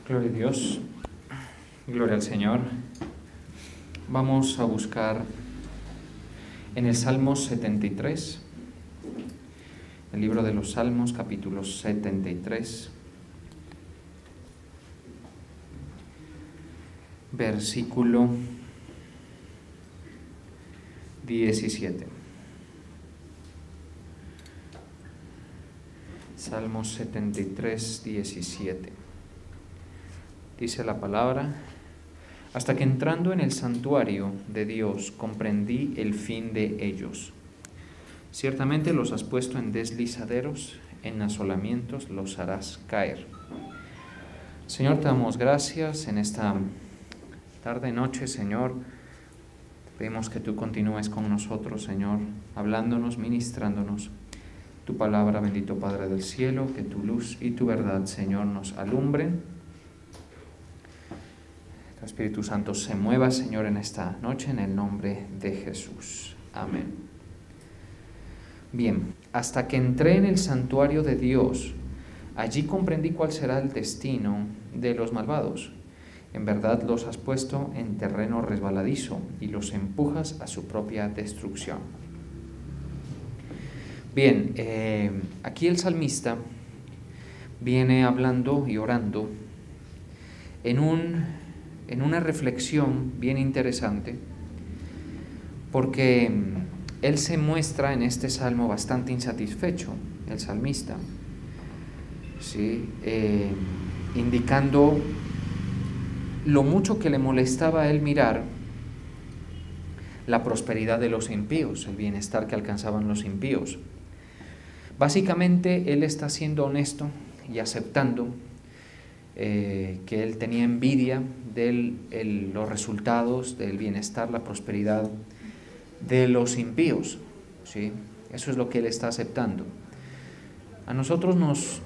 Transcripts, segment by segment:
Gloria a Dios, gloria al Señor. Vamos a buscar en el Salmo 73, el libro de los Salmos, capítulo 73, versículo 17. Salmo 73, 17. Dice la palabra: hasta que entrando en el santuario de Dios comprendí el fin de ellos. Ciertamente los has puesto en deslizaderos, en asolamientos los harás caer. Señor, te damos gracias en esta tarde, noche, Señor. Te pedimos que tú continúes con nosotros, Señor, hablándonos, ministrándonos tu palabra, bendito Padre del cielo, que tu luz y tu verdad, Señor, nos alumbren. Que el Espíritu Santo se mueva, Señor, en esta noche, en el nombre de Jesús. Amén. Bien, hasta que entré en el santuario de Dios, allí comprendí cuál será el destino de los malvados. En verdad los has puesto en terreno resbaladizo y los empujas a su propia destrucción. Bien, aquí el salmista viene hablando y orando en una reflexión bien interesante, porque él se muestra en este salmo bastante insatisfecho, el salmista, ¿sí? Indicando lo mucho que le molestaba a él mirar la prosperidad de los impíos, el bienestar que alcanzaban los impíos. Básicamente él está siendo honesto y aceptando que él tenía envidia de los resultados del bienestar, la prosperidad de los impíos, ¿sí? Eso es lo que él está aceptando. A nosotros nos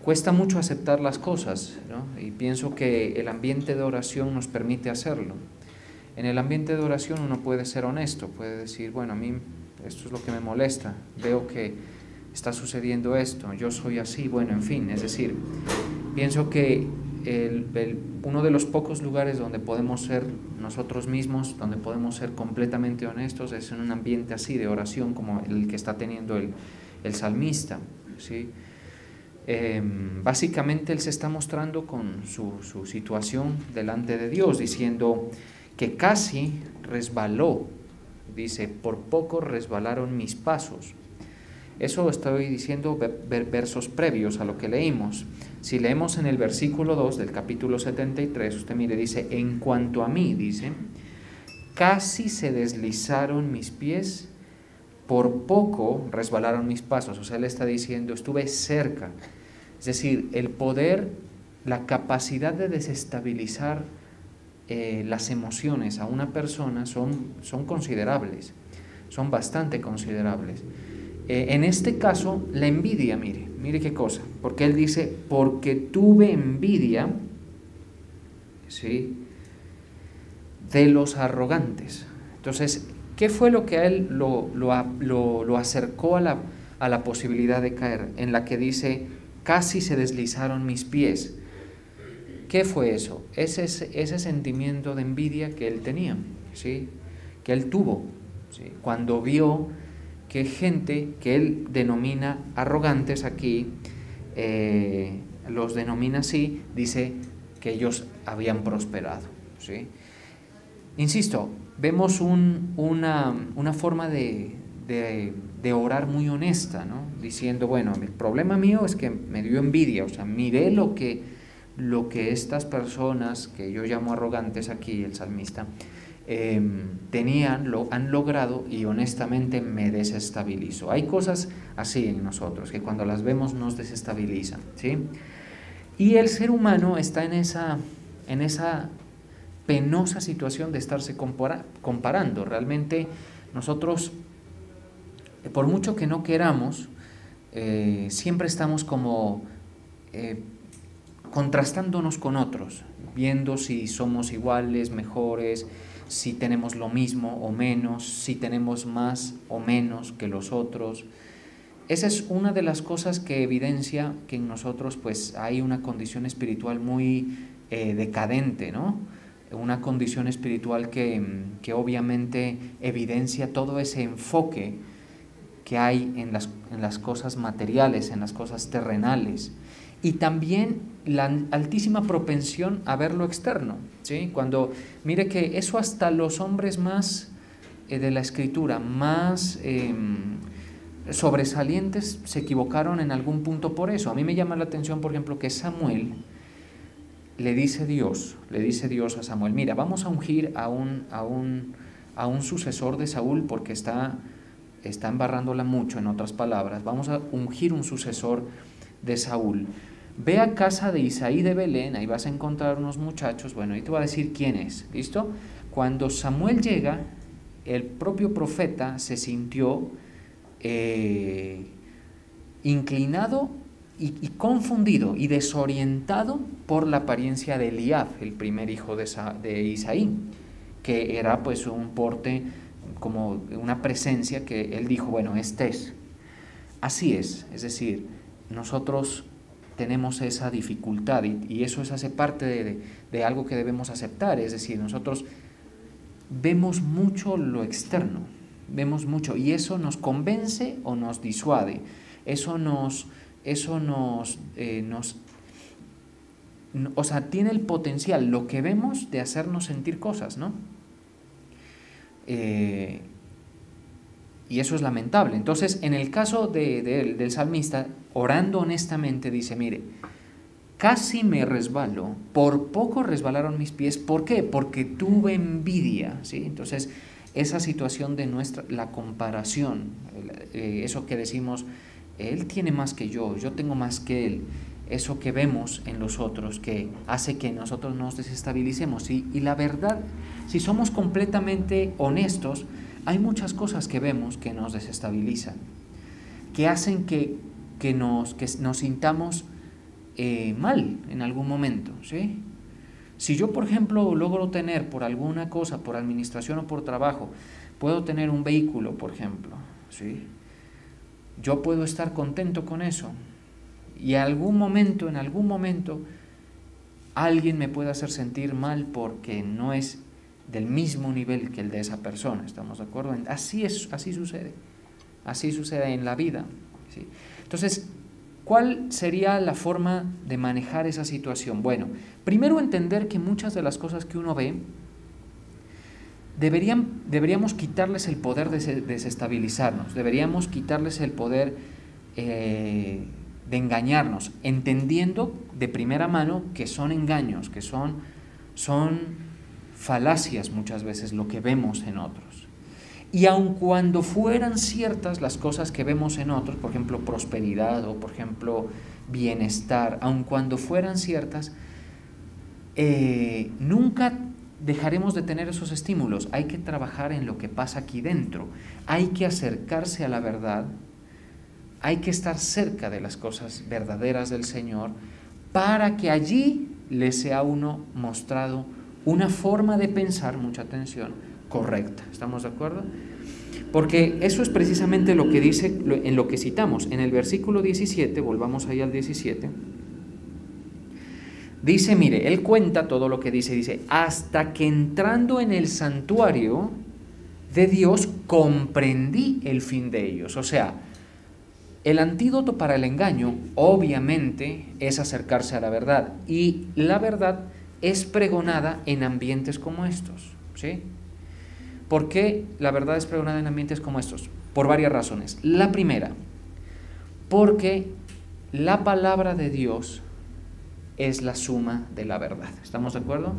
cuesta mucho aceptar las cosas, ¿no? Y pienso que el ambiente de oración nos permite hacerlo. En el ambiente de oración uno puede ser honesto, puede decir, bueno, a mí esto es lo que me molesta, veo que está sucediendo esto, yo soy así, bueno, en fin, es decir, pienso que uno de los pocos lugares donde podemos ser nosotros mismos, donde podemos ser completamente honestos, es en un ambiente así de oración como el que está teniendo el salmista, ¿sí? Básicamente él se está mostrando con su situación delante de Dios, diciendo que casi resbaló, dice, por poco resbalaron mis pasos. Eso estoy diciendo versos previos a lo que leímos. Si leemos en el versículo 2 del capítulo 73, usted mire, dice, en cuanto a mí, dice, casi se deslizaron mis pies, por poco resbalaron mis pasos. O sea, él está diciendo, estuve cerca. Es decir, el poder, la capacidad de desestabilizar las emociones a una persona son considerables, son bastante considerables. En este caso, la envidia, mire qué cosa, porque él dice, porque tuve envidia, ¿sí?, de los arrogantes. Entonces, ¿qué fue lo que a él lo acercó a la posibilidad de caer? En la que dice, casi se deslizaron mis pies. ¿Qué fue eso? Ese sentimiento de envidia que él tenía, ¿sí?, que él tuvo, ¿sí?, cuando vio que gente que él denomina arrogantes aquí, los denomina así, dice que ellos habían prosperado, ¿sí? Insisto, vemos una forma de orar muy honesta, ¿no? Diciendo, bueno, el problema mío es que me dio envidia, o sea, miré lo que estas personas, que yo llamo arrogantes aquí, el salmista, han logrado, y honestamente me desestabilizo. Hay cosas así en nosotros, que cuando las vemos nos desestabilizan, ¿sí? Y el ser humano está en esa penosa situación de estarse comparando. Realmente nosotros, por mucho que no queramos, siempre estamos como contrastándonos con otros, viendo si somos iguales, mejores, si tenemos lo mismo o menos, si tenemos más o menos que los otros. esa es una de las cosas que evidencia que en nosotros pues hay una condición espiritual muy decadente, ¿no? Una condición espiritual que obviamente evidencia todo ese enfoque que hay en las cosas materiales, en las cosas terrenales, y también la altísima propensión a ver lo externo, ¿sí? Cuando, mire que eso hasta los hombres más de la Escritura, más sobresalientes, se equivocaron en algún punto por eso. A mí me llama la atención, por ejemplo, que Samuel le dice Dios a Samuel, mira, vamos a ungir a un sucesor de Saúl porque está embarrándola mucho, en otras palabras, vamos a ungir un sucesor de Saúl. Ve a casa de Isaí de Belén, ahí vas a encontrar unos muchachos, bueno, ahí te va a decir quién es, ¿listo? Cuando Samuel llega, el propio profeta se sintió inclinado y confundido y desorientado por la apariencia de Eliab, el primer hijo de Isaí, que era pues un porte, como una presencia que él dijo, bueno, este es. Así es decir, nosotros tenemos esa dificultad y eso hace parte de algo que debemos aceptar, es decir, nosotros vemos mucho lo externo, vemos mucho y eso nos convence o nos disuade, o sea, tiene el potencial, lo que vemos, de hacernos sentir cosas, ¿no? Y eso es lamentable. Entonces, en el caso del salmista, orando honestamente, dice, mire, casi me resbalo, por poco resbalaron mis pies. ¿Por qué? Porque tuve envidia, ¿sí? Entonces, esa situación de la comparación, eso que decimos, él tiene más que yo tengo más que él, eso que vemos en los otros que hace que nosotros nos desestabilicemos. Y la verdad, si somos completamente honestos, hay muchas cosas que vemos que nos desestabilizan, que hacen que nos sintamos mal en algún momento, ¿sí? Si yo, por ejemplo, logro tener por alguna cosa, por administración o por trabajo, puedo tener un vehículo, por ejemplo, ¿sí? Yo puedo estar contento con eso y en algún momento, alguien me puede hacer sentir mal porque no es del mismo nivel que el de esa persona, ¿estamos de acuerdo? Así sucede en la vida, ¿sí? Entonces, ¿cuál sería la forma de manejar esa situación? Bueno, primero entender que muchas de las cosas que uno ve, deberíamos quitarles el poder de desestabilizarnos, deberíamos quitarles el poder de engañarnos, entendiendo de primera mano que son engaños, que son falacias muchas veces lo que vemos en otros. Y aun cuando fueran ciertas las cosas que vemos en otros, por ejemplo prosperidad o por ejemplo bienestar, aun cuando fueran ciertas, nunca dejaremos de tener esos estímulos. Hay que trabajar en lo que pasa aquí dentro, hay que acercarse a la verdad, hay que estar cerca de las cosas verdaderas del Señor para que allí le sea a uno mostrado una forma de pensar, mucha atención, correcta. ¿Estamos de acuerdo? Porque eso es precisamente lo que dice, en lo que citamos, en el versículo 17, volvamos ahí al 17, dice, mire, él cuenta todo lo que dice, hasta que entrando en el santuario de Dios comprendí el fin de ellos. O sea, el antídoto para el engaño, obviamente, es acercarse a la verdad, y la verdad es pregonada en ambientes como estos, ¿sí? ¿Por qué la verdad es pregonada en ambientes como estos? Por varias razones. La primera, porque la palabra de Dios es la suma de la verdad. ¿Estamos de acuerdo?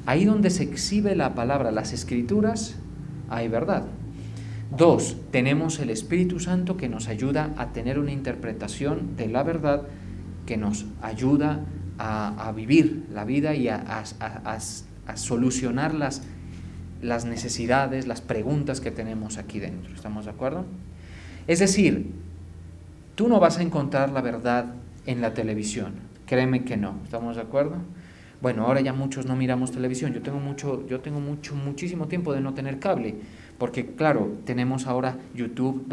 Ahí donde se exhibe la palabra, las escrituras, hay verdad. 2, tenemos el Espíritu Santo que nos ayuda a tener una interpretación de la verdad, que nos ayuda a vivir la vida y a solucionar las necesidades, las preguntas que tenemos aquí dentro. ¿Estamos de acuerdo? Es decir, tú no vas a encontrar la verdad en la televisión, créeme que no. ¿Estamos de acuerdo? Bueno, ahora ya muchos no miramos televisión. Yo tengo muchísimo tiempo de no tener cable, porque claro, tenemos ahora YouTube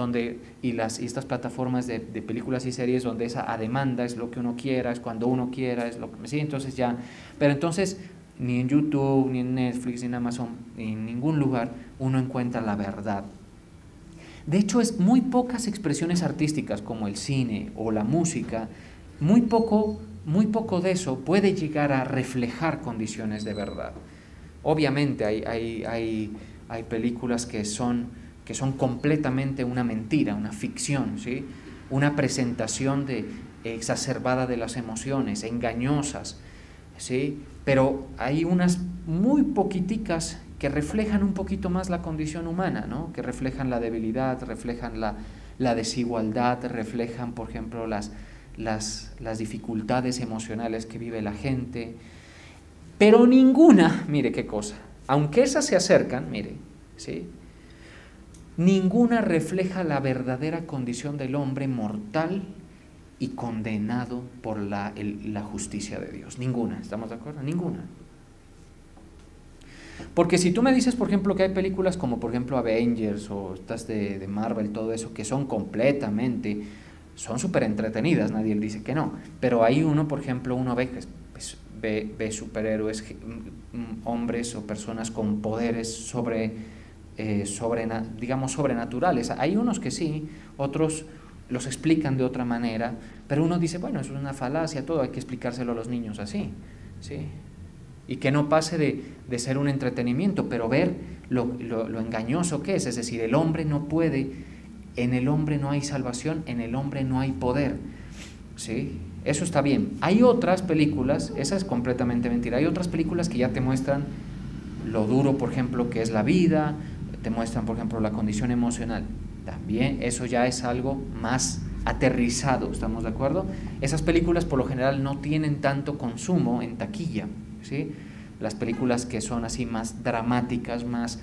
y estas plataformas de películas y series donde a demanda es lo que uno quiera, es cuando uno quiera, es lo que sí, entonces ya. Pero entonces ni en YouTube, ni en Netflix, ni en Amazon, ni en ningún lugar uno encuentra la verdad. De hecho, es muy pocas expresiones artísticas como el cine o la música, muy poco de eso puede llegar a reflejar condiciones de verdad. Obviamente hay películas que son completamente una mentira, una ficción, ¿sí? Una presentación exacerbada de las emociones, engañosas, ¿sí? Pero hay unas muy poquiticas que reflejan un poquito más la condición humana, ¿no? Que reflejan la debilidad, reflejan la desigualdad, reflejan, por ejemplo, las dificultades emocionales que vive la gente, pero ninguna, mire qué cosa, aunque esas se acercan, mire, ¿sí? Ninguna refleja la verdadera condición del hombre mortal y condenado por la justicia de Dios. Ninguna, ¿estamos de acuerdo? Ninguna. Porque si tú me dices, por ejemplo, que hay películas como, por ejemplo, Avengers o estas de Marvel, todo eso, que son súper entretenidas, nadie dice que no, pero hay por ejemplo, uno ve superhéroes, hombres o personas con poderes digamos sobrenaturales. Hay unos que sí, otros los explican de otra manera, pero uno dice, bueno, eso es una falacia, todo hay que explicárselo a los niños así, ¿sí? Y que no pase de ser un entretenimiento, pero ver lo engañoso que es decir, el hombre no puede, en el hombre no hay salvación, en el hombre no hay poder, ¿sí? Eso está bien. Hay otras películas, esa es completamente mentira, hay otras películas que ya te muestran lo duro, por ejemplo, que es la vida, te muestran, por ejemplo, la condición emocional. También eso ya es algo más aterrizado, ¿estamos de acuerdo? Esas películas por lo general no tienen tanto consumo en taquilla, ¿sí? Las películas que son así más dramáticas, más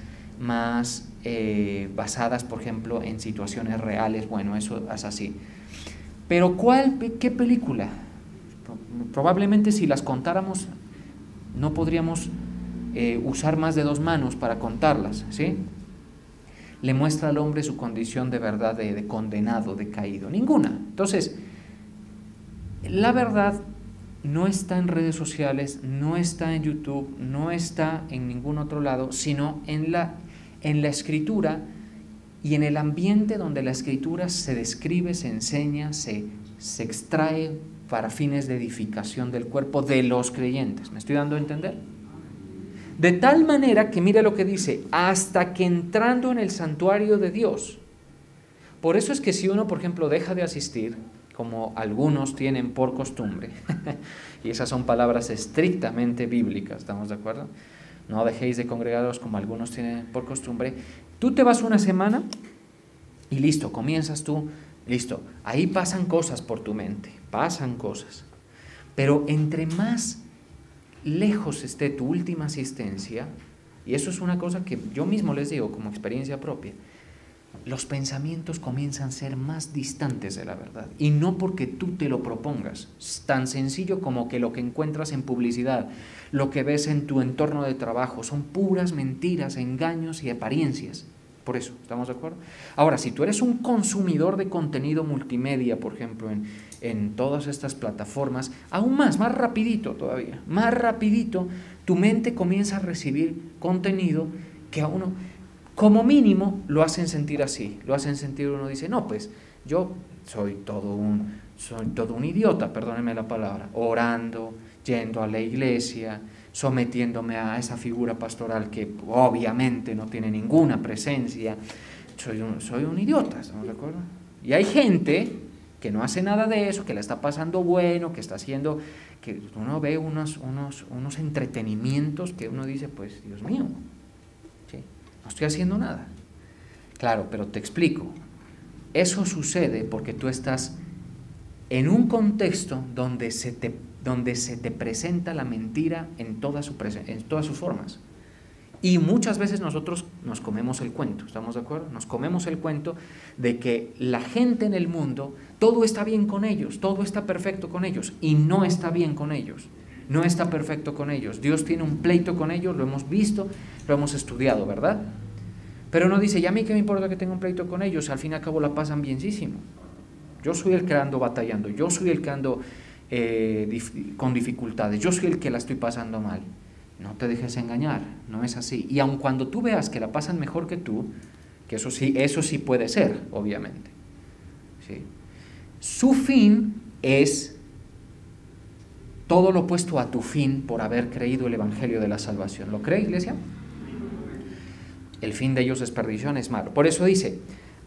basadas, por ejemplo, en situaciones reales, bueno, eso es así. Pero ¿qué película? Probablemente si las contáramos no podríamos usar más de 2 manos para contarlas, ¿sí? Le muestra al hombre su condición de verdad, de condenado, de caído. Ninguna. Entonces, la verdad no está en redes sociales, no está en YouTube, no está en ningún otro lado, sino en la escritura y en el ambiente donde la escritura se describe, se enseña, se extrae para fines de edificación del cuerpo de los creyentes. ¿Me estoy dando a entender? De tal manera que mire lo que dice, hasta que entrando en el santuario de Dios. Por eso es que si uno, por ejemplo, deja de asistir, como algunos tienen por costumbre, y esas son palabras estrictamente bíblicas, ¿estamos de acuerdo? No dejéis de congregaros como algunos tienen por costumbre. Tú te vas una semana y listo, comienzas tú, listo. Ahí pasan cosas por tu mente, pasan cosas. Pero entre más lejos esté tu última asistencia, y eso es una cosa que yo mismo les digo como experiencia propia, los pensamientos comienzan a ser más distantes de la verdad, y no porque tú te lo propongas. Es tan sencillo como que lo que encuentras en publicidad, lo que ves en tu entorno de trabajo, son puras mentiras, engaños y apariencias. Por eso, ¿estamos de acuerdo? Ahora, si tú eres un consumidor de contenido multimedia, por ejemplo, en todas estas plataformas, aún más rapidito todavía, más rapidito, tu mente comienza a recibir contenido que a uno, como mínimo, lo hacen sentir así, lo hacen sentir, uno dice, no, pues yo soy todo un idiota, perdónenme la palabra, orando, yendo a la iglesia, sometiéndome a esa figura pastoral que obviamente no tiene ninguna presencia, soy un idiota, ¿estamos de acuerdo? Y hay gente que no hace nada de eso, que la está pasando bueno, que está haciendo, que uno ve unos entretenimientos que uno dice, pues Dios mío, ¿sí? No estoy haciendo nada. Claro, pero te explico, eso sucede porque tú estás en un contexto donde se te presenta la mentira en todas sus formas. Y muchas veces nosotros nos comemos el cuento, ¿estamos de acuerdo? Nos comemos el cuento de que la gente en el mundo, todo está bien con ellos, todo está perfecto con ellos, y no está bien con ellos. no está perfecto con ellos. Dios tiene un pleito con ellos, lo hemos visto, lo hemos estudiado, ¿verdad? Pero no dice, ¿y a mí qué me importa que tenga un pleito con ellos? Al fin y al cabo la pasan bienísimo. Yo soy el que ando batallando, yo soy el que ando con dificultades, yo soy el que la estoy pasando mal. No te dejes engañar, no es así. Y aun cuando tú veas que la pasan mejor que tú, que eso sí puede ser, obviamente. ¿Sí? Su fin es todo lo opuesto a tu fin por haber creído el Evangelio de la salvación. ¿Lo cree, iglesia? El fin de ellos es perdición, es malo. Por eso dice,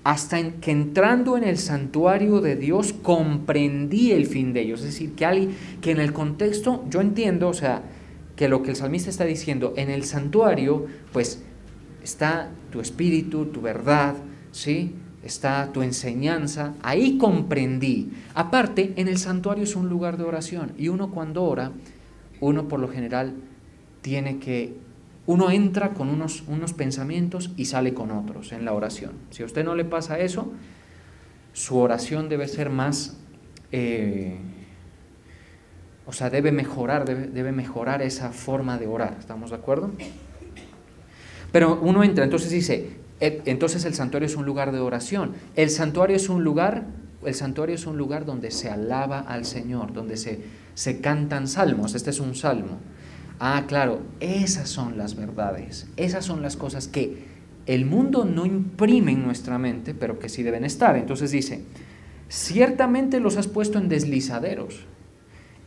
hasta que entrando en el santuario de Dios comprendí el fin de ellos. Es decir, que en el contexto, yo entiendo, o sea, que lo que el salmista está diciendo, en el santuario, pues está tu espíritu, tu verdad, ¿sí? Está tu enseñanza, ahí comprendí. Aparte, en el santuario es un lugar de oración, y uno cuando ora, uno por lo general uno entra con unos pensamientos y sale con otros en la oración. Si a usted no le pasa eso, su oración debe ser más, debe mejorar esa forma de orar, ¿estamos de acuerdo? Pero uno entra, entonces dice, entonces el santuario es un lugar de oración. El santuario es un lugar donde se alaba al Señor, donde se cantan salmos. Este es un salmo. Ah, claro, esas son las verdades, esas son las cosas que el mundo no imprime en nuestra mente, pero que sí deben estar. Entonces dice, ciertamente los has puesto en deslizaderos,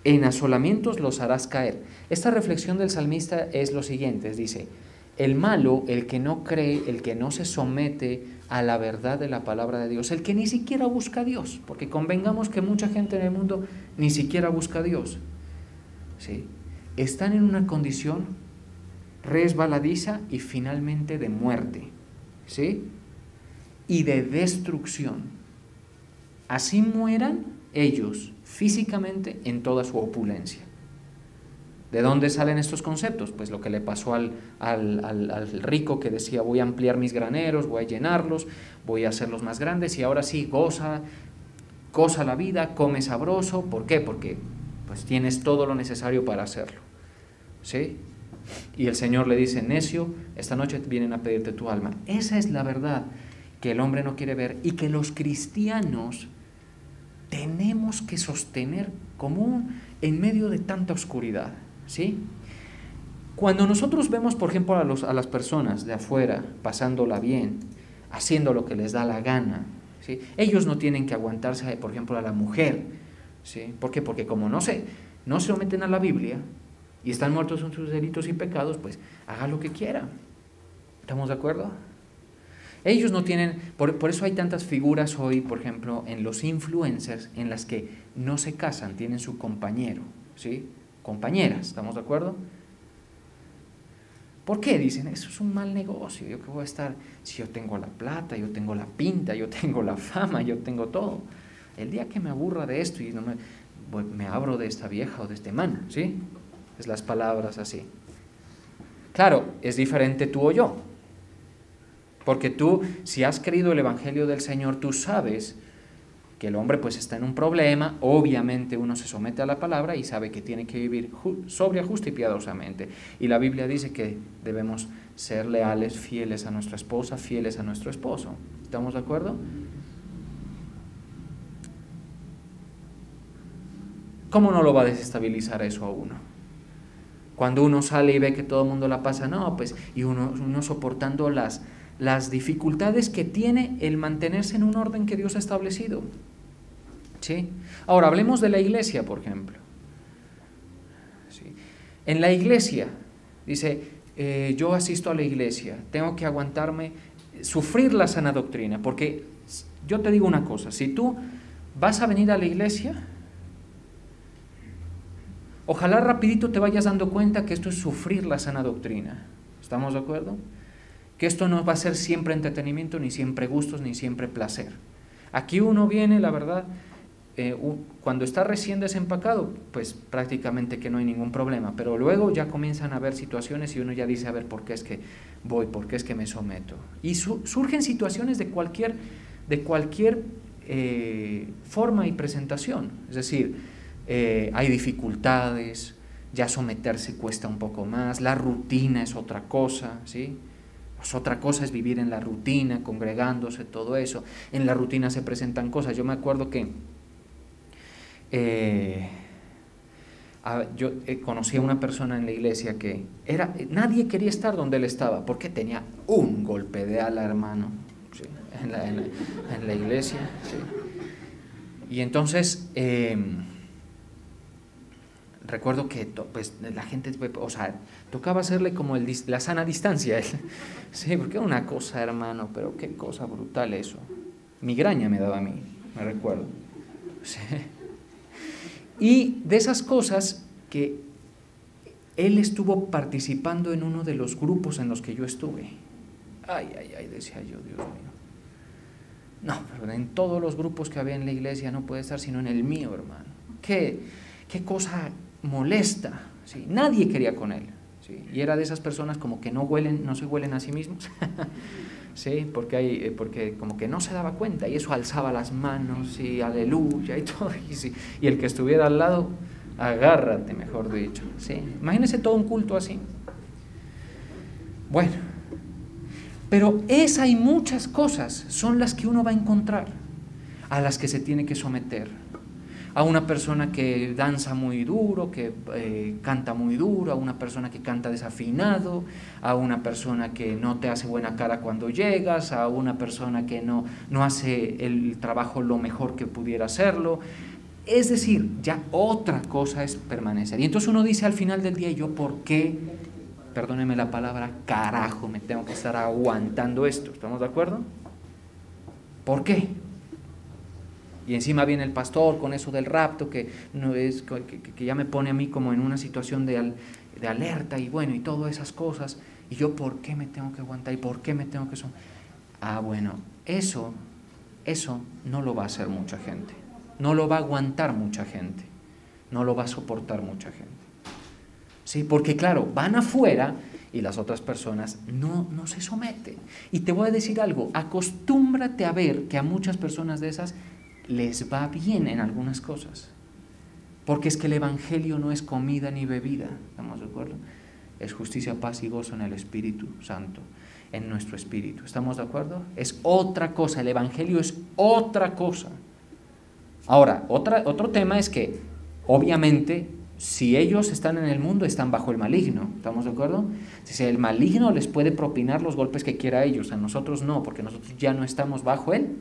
en asolamientos los harás caer. Esta reflexión del salmista es lo siguiente, dice, el malo, el que no cree, el que no se somete a la verdad de la palabra de Dios, el que ni siquiera busca a Dios, porque convengamos que mucha gente en el mundo ni siquiera busca a Dios, ¿sí? Están en una condición resbaladiza y finalmente de muerte, ¿sí? Y de destrucción. Así mueran ellos físicamente en toda su opulencia. ¿De dónde salen estos conceptos? Pues lo que le pasó al rico que decía, voy a ampliar mis graneros, voy a llenarlos, voy a hacerlos más grandes, y ahora sí, goza la vida, come sabroso. ¿Por qué? Porque pues tienes todo lo necesario para hacerlo, ¿sí? Y el Señor le dice, necio, esta noche vienen a pedirte tu alma. Esa es la verdad que el hombre no quiere ver y que los cristianos tenemos que sostener como en medio de tanta oscuridad, ¿sí? Cuando nosotros vemos, por ejemplo, a las personas de afuera pasándola bien, haciendo lo que les da la gana, ¿sí? Ellos no tienen que aguantarse, por ejemplo, a la mujer, ¿sí? ¿Por qué? Porque como no se someten a la Biblia y están muertos en sus delitos y pecados, pues haga lo que quiera. ¿Estamos de acuerdo? Ellos no tienen, por eso hay tantas figuras hoy, por ejemplo, en los influencers, en las que no se casan, tienen su compañero, ¿sí? Compañeras, ¿estamos de acuerdo? ¿Por qué? Dicen, eso es un mal negocio, yo qué voy a estar, si yo tengo la plata, yo tengo la pinta, yo tengo la fama, yo tengo todo. El día que me aburra de esto y no me abro de esta vieja o de este man, ¿sí? Es las palabras así. Claro, es diferente tú o yo. Porque tú, si has creído el Evangelio del Señor, tú sabes que el hombre pues está en un problema. Obviamente uno se somete a la palabra y sabe que tiene que vivir sobria, justa y piadosamente. Y la Biblia dice que debemos ser leales, fieles a nuestra esposa, fieles a nuestro esposo. ¿Estamos de acuerdo? ¿Cómo no lo va a desestabilizar eso a uno? Cuando uno sale y ve que todo el mundo la pasa, no, pues, y uno soportando las dificultades que tiene el mantenerse en un orden que Dios ha establecido, ¿sí? Ahora, hablemos de la iglesia, por ejemplo, ¿sí? En la iglesia, dice, yo asisto a la iglesia, tengo que aguantarme, sufrir la sana doctrina, porque yo te digo una cosa, si tú vas a venir a la iglesia, ojalá rapidito te vayas dando cuenta que esto es sufrir la sana doctrina. ¿Estamos de acuerdo? Que esto no va a ser siempre entretenimiento, ni siempre gustos, ni siempre placer. Aquí uno viene, la verdad, cuando está recién desempacado, pues prácticamente que no hay ningún problema, pero luego ya comienzan a haber situaciones y uno ya dice, a ver, ¿por qué es que voy? ¿Por qué es que me someto? Y surgen situaciones de cualquier forma y presentación, es decir, hay dificultades, ya someterse cuesta un poco más, la rutina es otra cosa, ¿sí? Pues otra cosa es vivir en la rutina, congregándose, todo eso. En la rutina se presentan cosas. Yo me acuerdo que yo conocí a una persona en la iglesia que nadie quería estar donde él estaba, porque tenía un golpe de ala, hermano, ¿sí? en la iglesia, ¿sí? Y entonces recuerdo que pues, la gente, o sea, tocaba hacerle como la sana distancia, sí, porque era una cosa, hermano, pero qué cosa brutal eso. Migraña me daba a mí, me recuerdo, sí. Y de esas cosas que él estuvo participando en uno de los grupos en los que yo estuve. Ay, decía yo, Dios mío. No, pero en todos los grupos que había en la iglesia no puede estar sino en el mío, hermano. Qué cosa molesta, ¿sí? Nadie quería con él, ¿sí? Y era de esas personas como que no se huelen a sí mismos. Sí, porque como que no se daba cuenta y eso alzaba las manos y aleluya y todo, y el que estuviera al lado, agárrate, mejor dicho, ¿sí? Imagínense todo un culto así. Bueno, pero esa y muchas cosas son las que uno va a encontrar, a las que se tiene que someter. A una persona que danza muy duro, que canta muy duro, a una persona que canta desafinado, a una persona que no te hace buena cara cuando llegas, a una persona que no hace el trabajo lo mejor que pudiera hacerlo. Es decir, ya otra cosa es permanecer. Y entonces uno dice al final del día, ¿yo por qué, perdóneme la palabra, carajo, me tengo que estar aguantando esto? ¿Estamos de acuerdo? ¿Por qué? Y encima viene el pastor con eso del rapto, que ya me pone a mí como en una situación de alerta y bueno, y todas esas cosas. Y yo, ¿por qué me tengo que aguantar? ¿Y por qué me tengo que bueno, eso no lo va a hacer mucha gente. No lo va a aguantar mucha gente. No lo va a soportar mucha gente. ¿Sí? Porque claro, van afuera y las otras personas no se someten. Y te voy a decir algo, acostúmbrate a ver que a muchas personas de esas les va bien en algunas cosas, porque es que el evangelio no es comida ni bebida, ¿estamos de acuerdo? Es justicia, paz y gozo en el Espíritu Santo, en nuestro espíritu, ¿estamos de acuerdo? Es otra cosa, el evangelio es otra cosa. Ahora, otro tema es que obviamente si ellos están en el mundo están bajo el maligno, ¿estamos de acuerdo? Si el maligno les puede propinar los golpes que quiera a ellos, a nosotros no, porque nosotros ya no estamos bajo él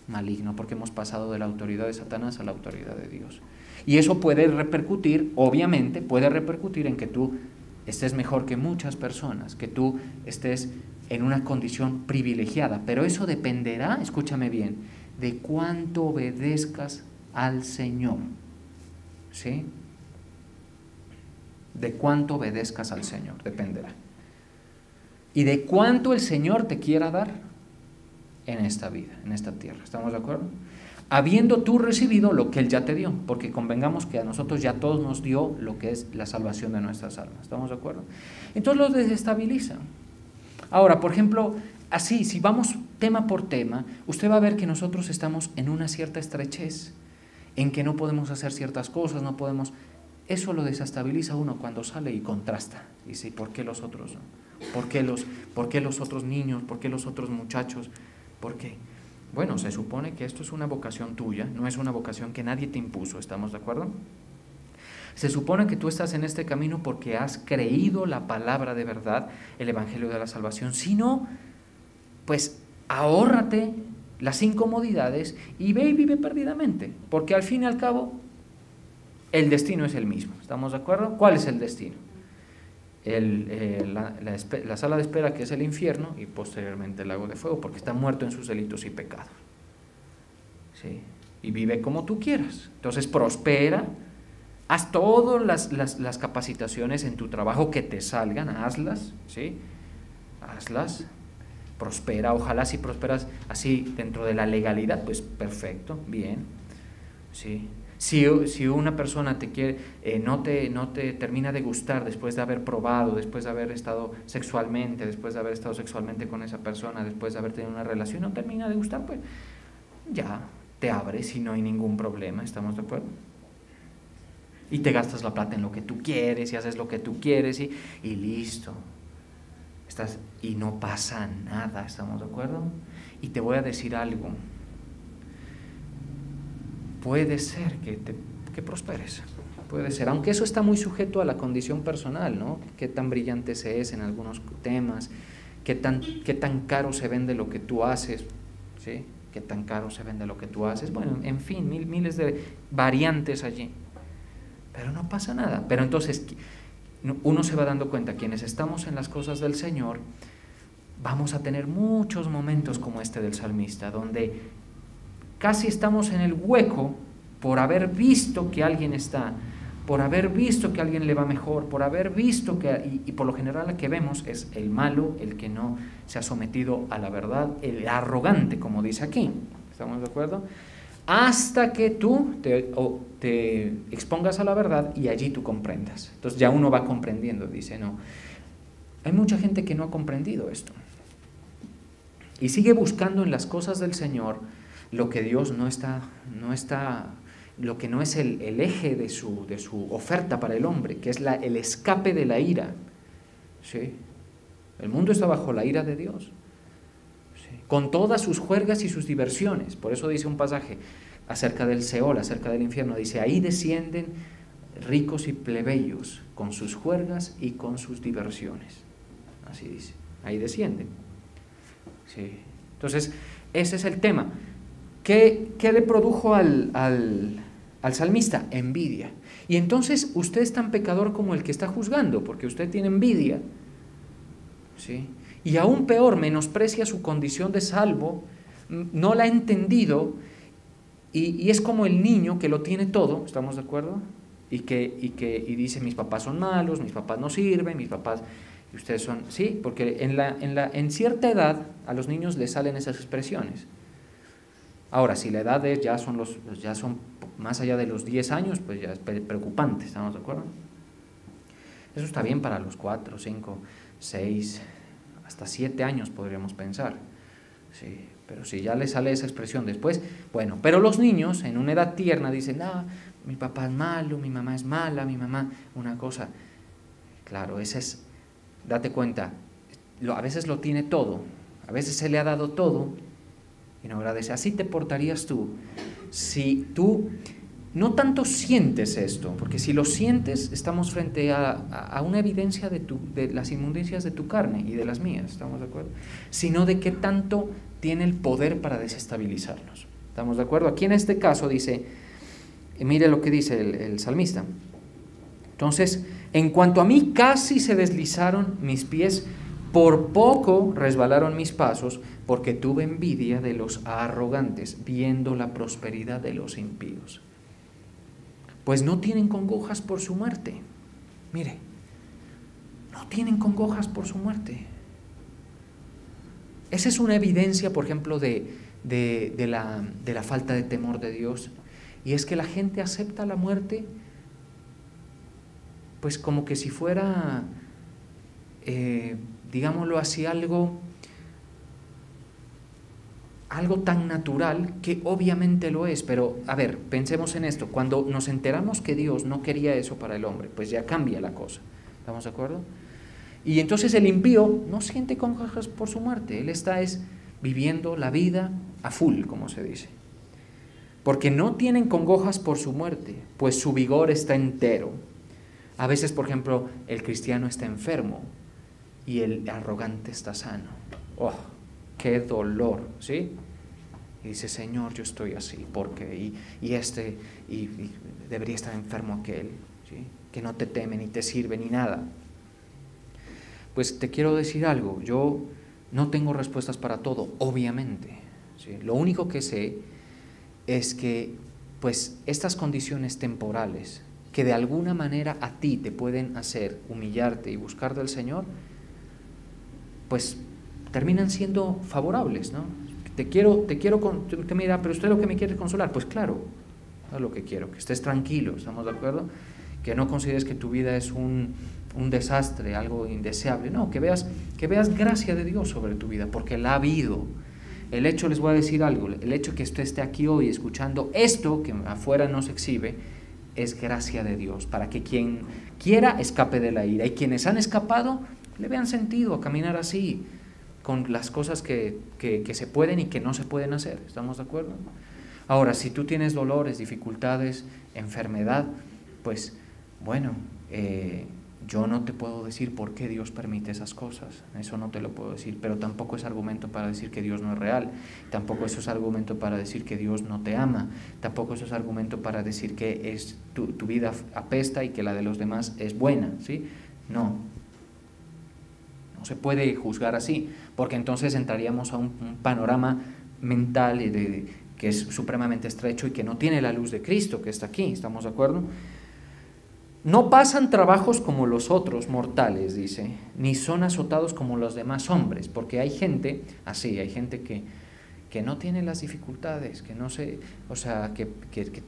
maligno, porque hemos pasado de la autoridad de Satanás a la autoridad de Dios. Y eso puede repercutir, obviamente, puede repercutir en que tú estés mejor que muchas personas, que tú estés en una condición privilegiada, pero eso dependerá, escúchame bien, de cuánto obedezcas al Señor, ¿sí? De cuánto obedezcas al Señor, dependerá. Y de cuánto el Señor te quiera dar en esta vida, en esta tierra, ¿estamos de acuerdo? Habiendo tú recibido lo que Él ya te dio, porque convengamos que a nosotros ya todos nos dio lo que es la salvación de nuestras almas, ¿estamos de acuerdo? Entonces los desestabiliza. Ahora, por ejemplo, así, si vamos tema por tema, usted va a ver que nosotros estamos en una cierta estrechez, en que no podemos hacer ciertas cosas, no podemos. Eso lo desestabiliza uno cuando sale y contrasta. Dice, ¿por qué los otros no? ¿Por qué los otros niños? ¿Por qué los otros muchachos? ¿Por qué? Bueno, se supone que esto es una vocación tuya, no es una vocación que nadie te impuso, ¿estamos de acuerdo? Se supone que tú estás en este camino porque has creído la palabra de verdad, el evangelio de la salvación. Si no, pues ahórrate las incomodidades y ve y vive perdidamente, porque al fin y al cabo el destino es el mismo, ¿estamos de acuerdo? ¿Cuál es el destino? La sala de espera, que es el infierno, y posteriormente el lago de fuego, porque está muerto en sus delitos y pecados, ¿sí? Y vive como tú quieras. Entonces prospera, haz todas las capacitaciones en tu trabajo que te salgan, hazlas, ¿sí? Hazlas, prospera. Ojalá si prosperas así dentro de la legalidad, pues perfecto, bien, ¿sí? Si una persona te quiere, no te termina de gustar después de haber probado, después de haber estado sexualmente, con esa persona, después de haber tenido una relación, no termina de gustar, pues ya te abres y no hay ningún problema, ¿estamos de acuerdo? Y te gastas la plata en lo que tú quieres y haces lo que tú quieres y listo. Y no pasa nada, ¿estamos de acuerdo? Y te voy a decir algo. Puede ser que prosperes. Puede ser, aunque eso está muy sujeto a la condición personal, ¿no? Qué tan brillante se es en algunos temas, qué tan caro se vende lo que tú haces, ¿sí? Qué tan caro se vende lo que tú haces. Bueno, en fin, miles de variantes allí. Pero no pasa nada. Pero entonces uno se va dando cuenta, quienes estamos en las cosas del Señor, vamos a tener muchos momentos como este del salmista, donde casi estamos en el hueco por haber visto que alguien está, por haber visto que a alguien le va mejor, por haber visto que, y por lo general lo que vemos es el malo, el que no se ha sometido a la verdad, el arrogante, como dice aquí. ¿Estamos de acuerdo? Hasta que tú te expongas a la verdad y allí tú comprendas. Entonces ya uno va comprendiendo, dice, no. Hay mucha gente que no ha comprendido esto y sigue buscando en las cosas del Señor lo que Dios no está, lo que no es el eje de su oferta para el hombre, que es el escape de la ira. ¿Sí? El mundo está bajo la ira de Dios, ¿sí? Con todas sus juergas y sus diversiones. Por eso dice un pasaje acerca del Seol, acerca del infierno, dice, ahí descienden ricos y plebeyos, con sus juergas y con sus diversiones. Así dice, ahí descienden. ¿Sí? Entonces, ese es el tema. ¿Qué le produjo al salmista? Envidia. Y entonces usted es tan pecador como el que está juzgando, porque usted tiene envidia, ¿sí? Y aún peor, menosprecia su condición de salvo, no la ha entendido, y es como el niño que lo tiene todo, ¿estamos de acuerdo? Y dice, mis papás son malos, mis papás no sirven, mis papás, y ustedes son, sí, porque en cierta edad a los niños les salen esas expresiones. Ahora, si la edad ya son más allá de los 10 años, pues ya es preocupante, ¿estamos de acuerdo? Eso está bien para los 4, 5, 6, hasta 7 años podríamos pensar, sí, pero si ya le sale esa expresión después, bueno, pero los niños en una edad tierna dicen, mi papá es malo, mi mamá es mala, mi mamá, una cosa, claro, ese es, date cuenta, a veces lo tiene todo, a veces se le ha dado todo, y no agradece. Así te portarías tú si tú no tanto sientes esto, porque si lo sientes estamos frente a una evidencia de las inmundicias de tu carne y de las mías, ¿estamos de acuerdo? Sino de qué tanto tiene el poder para desestabilizarnos, ¿estamos de acuerdo? Aquí en este caso dice, mire lo que dice el salmista. Entonces, en cuanto a mí casi se deslizaron mis pies, por poco resbalaron mis pasos, porque tuve envidia de los arrogantes, viendo la prosperidad de los impíos. Pues no tienen congojas por su muerte. Mire, no tienen congojas por su muerte. Esa es una evidencia, por ejemplo, de la falta de temor de Dios. Y es que la gente acepta la muerte, pues como que si fuera, digámoslo así, algo tan natural, que obviamente lo es, pero a ver, pensemos en esto, cuando nos enteramos que Dios no quería eso para el hombre, pues ya cambia la cosa, ¿estamos de acuerdo? Y entonces el impío no siente congojas por su muerte, él está viviendo la vida a full, como se dice, porque no tienen congojas por su muerte, pues su vigor está entero. A veces, por ejemplo, el cristiano está enfermo y el arrogante está sano. ¡Oh! ¡Qué dolor! ¿Sí? Y dice, Señor, yo estoy así, porque y debería estar enfermo aquel, ¿sí? Que no te teme, ni te sirve, ni nada. Pues te quiero decir algo, yo no tengo respuestas para todo, obviamente, ¿sí? Lo único que sé es que, pues, estas condiciones temporales, que de alguna manera a ti te pueden hacer humillarte y buscar del Señor, pues terminan siendo favorables, ¿no? Te mira, pero usted lo que me quiere es consolar. Pues claro, es lo que quiero, que estés tranquilo, ¿estamos de acuerdo? Que no consideres que tu vida es un desastre, algo indeseable. No, que veas gracia de Dios sobre tu vida, porque la ha habido. El hecho, les voy a decir algo, el hecho que usted esté aquí hoy escuchando esto, que afuera no se exhibe, es gracia de Dios, para que quien quiera escape de la ira, y quienes han escapado le vean sentido a caminar así, con las cosas que se pueden y que no se pueden hacer. ¿Estamos de acuerdo? Ahora, si tú tienes dolores, dificultades, enfermedad, pues bueno, yo no te puedo decir por qué Dios permite esas cosas, eso no te lo puedo decir, pero tampoco es argumento para decir que Dios no es real, tampoco eso es argumento para decir que Dios no te ama, tampoco eso es argumento para decir que tu vida apesta y que la de los demás es buena, ¿sí? No se puede juzgar así, porque entonces entraríamos a un panorama mental que es supremamente estrecho y que no tiene la luz de Cristo que está aquí. ¿Estamos de acuerdo? No pasan trabajos como los otros mortales, dice, ni son azotados como los demás hombres, porque hay gente así, hay gente que no tiene las dificultades, que no sé, o sea, que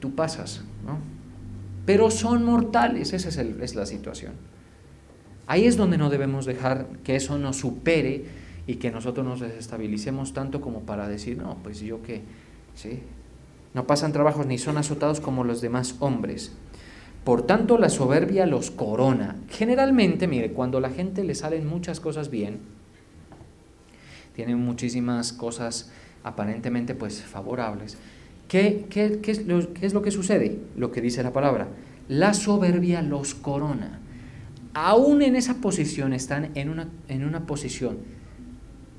tú pasas, ¿no? Pero son mortales, esa es la situación. Ahí es donde no debemos dejar que eso nos supere y que nosotros nos desestabilicemos tanto como para decir, no, pues yo qué, ¿sí? No pasan trabajos ni son azotados como los demás hombres. Por tanto, la soberbia los corona. Generalmente, mire, cuando a la gente le salen muchas cosas bien, tienen muchísimas cosas aparentemente pues favorables, ¿qué es lo que sucede? Lo que dice la palabra, la soberbia los corona. Aún en esa posición están en una posición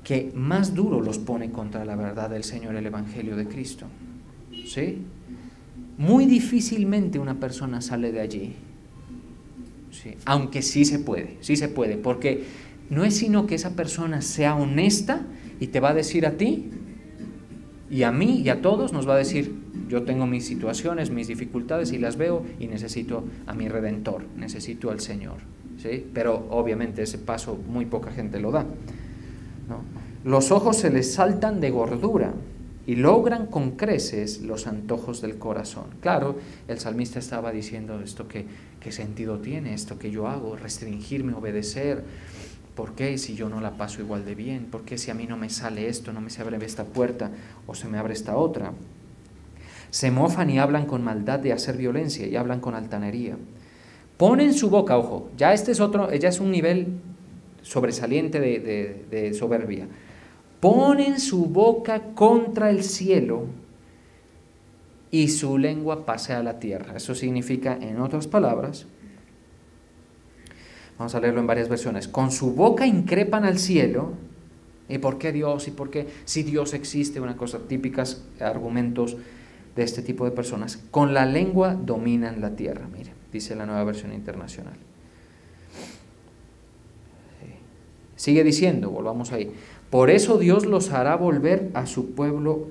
que más duro los pone contra la verdad del Señor, el Evangelio de Cristo. ¿Sí? Muy difícilmente una persona sale de allí. ¿Sí? Aunque sí se puede, porque no es sino que esa persona sea honesta y te va a decir a ti y a mí y a todos, nos va a decir, yo tengo mis situaciones, mis dificultades y las veo y necesito a mi Redentor, necesito al Señor. ¿Sí? Pero obviamente ese paso muy poca gente lo da, ¿no? Los ojos se les saltan de gordura y logran con creces los antojos del corazón. Claro, el salmista estaba diciendo esto, ¿qué sentido tiene esto que yo hago? Restringirme, obedecer. ¿Por qué si yo no la paso igual de bien? ¿Por qué si a mí no me sale esto, no me se abre esta puerta o se me abre esta otra? Se mofan y hablan con maldad de hacer violencia y hablan con altanería. Ponen su boca, ojo, ya es un nivel sobresaliente de soberbia. Ponen su boca contra el cielo y su lengua pasea la tierra. Eso significa, en otras palabras, vamos a leerlo en varias versiones, con su boca increpan al cielo. ¿Y por qué Dios? ¿Y por qué si Dios existe? Una cosa típicas argumentos de este tipo de personas. Con la lengua dominan la tierra, mire, dice la Nueva Versión Internacional. Sigue diciendo, volvamos ahí. Por eso Dios los hará volver a su pueblo,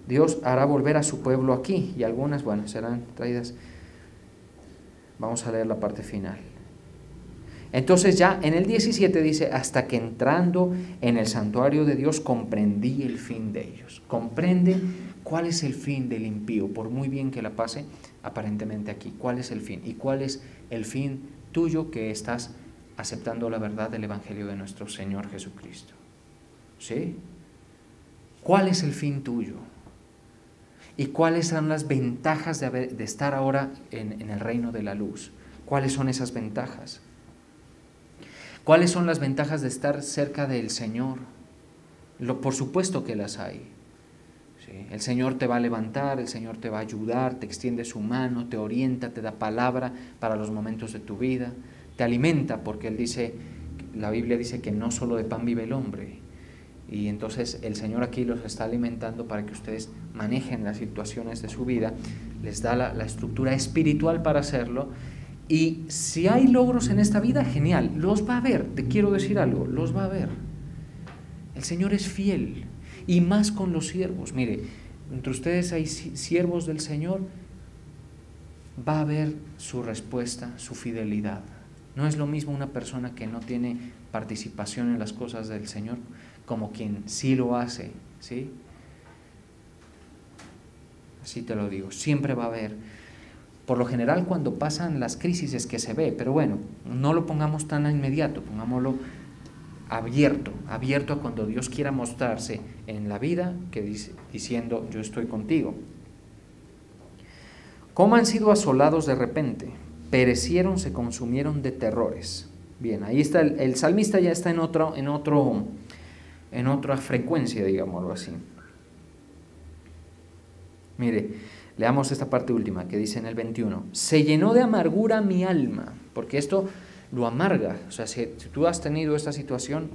Dios hará volver a su pueblo aquí, y algunas, bueno, serán traídas. Vamos a leer la parte final. Entonces ya en el 17 dice, hasta que entrando en el santuario de Dios comprendí el fin de ellos. Comprende cuál es el fin del impío, por muy bien que la pase aparentemente aquí. ¿Cuál es el fin? ¿Y cuál es el fin tuyo que estás aceptando la verdad del Evangelio de nuestro Señor Jesucristo? ¿Sí? ¿Cuál es el fin tuyo? ¿Y cuáles son las ventajas de estar ahora en el reino de la luz? ¿Cuáles son esas ventajas? ¿Cuáles son las ventajas de estar cerca del Señor? Por supuesto que las hay. ¿Sí? El Señor te va a levantar, el Señor te va a ayudar, te extiende su mano, te orienta, te da palabra para los momentos de tu vida, te alimenta, porque la Biblia dice que no solo de pan vive el hombre. Y entonces el Señor aquí los está alimentando para que ustedes manejen las situaciones de su vida, les da la estructura espiritual para hacerlo. Y si hay logros en esta vida, genial, los va a haber, te quiero decir algo, los va a haber. El Señor es fiel, y más con los siervos. Mire, entre ustedes hay siervos del Señor, va a haber su respuesta, su fidelidad. No es lo mismo una persona que no tiene participación en las cosas del Señor como quien sí lo hace, ¿sí? Así te lo digo, siempre va a haber. Por lo general, cuando pasan las crisis es que se ve, pero bueno, no lo pongamos tan inmediato, pongámoslo abierto a cuando Dios quiera mostrarse en la vida, diciendo, yo estoy contigo. ¿Cómo han sido asolados de repente? Perecieron, se consumieron de terrores. Bien, ahí está, el salmista ya está en otra frecuencia, digámoslo así. Mire, leamos esta parte última que dice en el 21. Se llenó de amargura mi alma, porque esto lo amarga. O sea, si tú has tenido esta situación,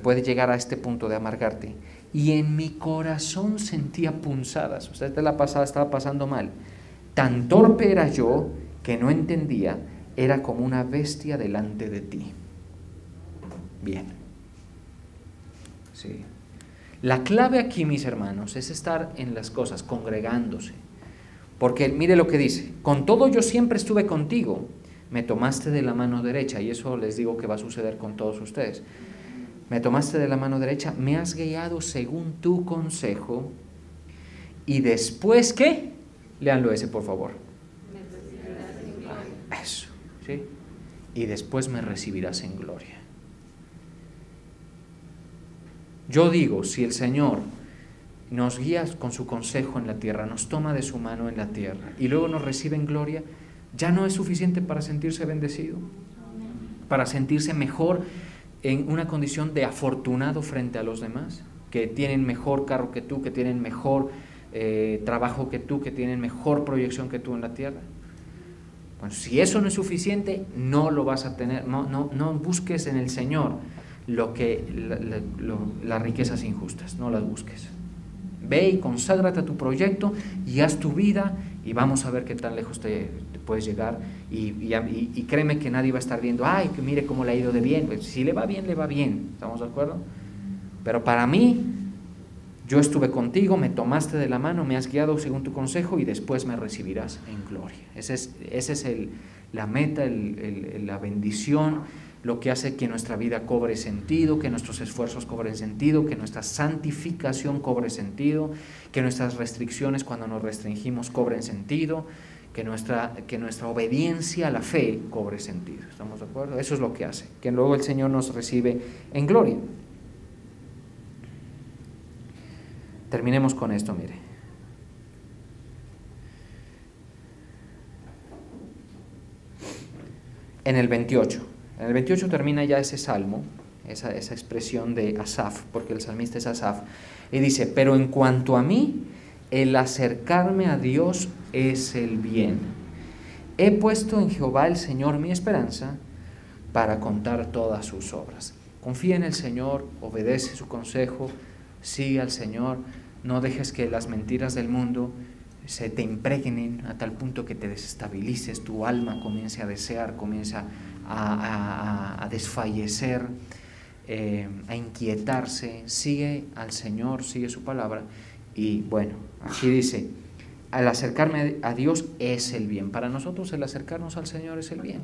puede llegar a este punto de amargarte. Y en mi corazón sentía punzadas. O sea, esta la pasada estaba pasando mal. Tan torpe era yo que no entendía, era como una bestia delante de ti. Bien. Sí. La clave aquí, mis hermanos, es estar en las cosas, congregándose. Porque mire lo que dice, con todo yo siempre estuve contigo, me tomaste de la mano derecha, y eso les digo que va a suceder con todos ustedes. Me tomaste de la mano derecha, me has guiado según tu consejo, y después, ¿qué? Léanlo ese, por favor. Eso, ¿sí? Y después me recibirás en gloria. Yo digo, si el Señor nos guía con su consejo en la tierra, nos toma de su mano en la tierra y luego nos recibe en gloria, ¿ya no es suficiente para sentirse bendecido? Para sentirse mejor en una condición de afortunado frente a los demás, que tienen mejor carro que tú, que tienen mejor trabajo que tú, que tienen mejor proyección que tú en la tierra. Bueno, si eso no es suficiente, no lo vas a tener. No busques en el Señor las riquezas injustas, no las busques. Ve y conságrate a tu proyecto y haz tu vida y vamos a ver qué tan lejos te puedes llegar. Y créeme que nadie va a estar viendo, ay, que mire cómo le ha ido de bien. Pues si le va bien, ¿estamos de acuerdo? Pero para mí, yo estuve contigo, me tomaste de la mano, me has guiado según tu consejo y después me recibirás en gloria. Esa es la meta, la bendición, lo que hace que nuestra vida cobre sentido, que nuestros esfuerzos cobren sentido, que nuestra santificación cobre sentido, que nuestras restricciones cuando nos restringimos cobren sentido, que nuestra obediencia a la fe cobre sentido. ¿Estamos de acuerdo? Eso es lo que hace, que luego el Señor nos recibe en gloria. Terminemos con esto, mire. En el 28 termina ya ese salmo, esa expresión de Asaf, porque el salmista es Asaf, y dice, pero en cuanto a mí, el acercarme a Dios es el bien. He puesto en Jehová el Señor mi esperanza para contar todas sus obras. Confía en el Señor, obedece su consejo, sigue al Señor, no dejes que las mentiras del mundo se te impregnen a tal punto que te desestabilices, tu alma comience a desear, comienza a desfallecer, a inquietarse. Sigue al Señor, sigue su palabra. Y bueno, aquí dice, al acercarme a Dios es el bien. Para nosotros el acercarnos al Señor es el bien.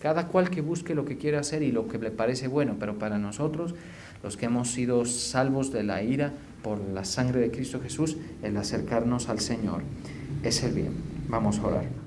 Cada cual que busque lo que quiere hacer y lo que le parece bueno, pero para nosotros, los que hemos sido salvos de la ira por la sangre de Cristo Jesús, el acercarnos al Señor es el bien. Vamos a orar.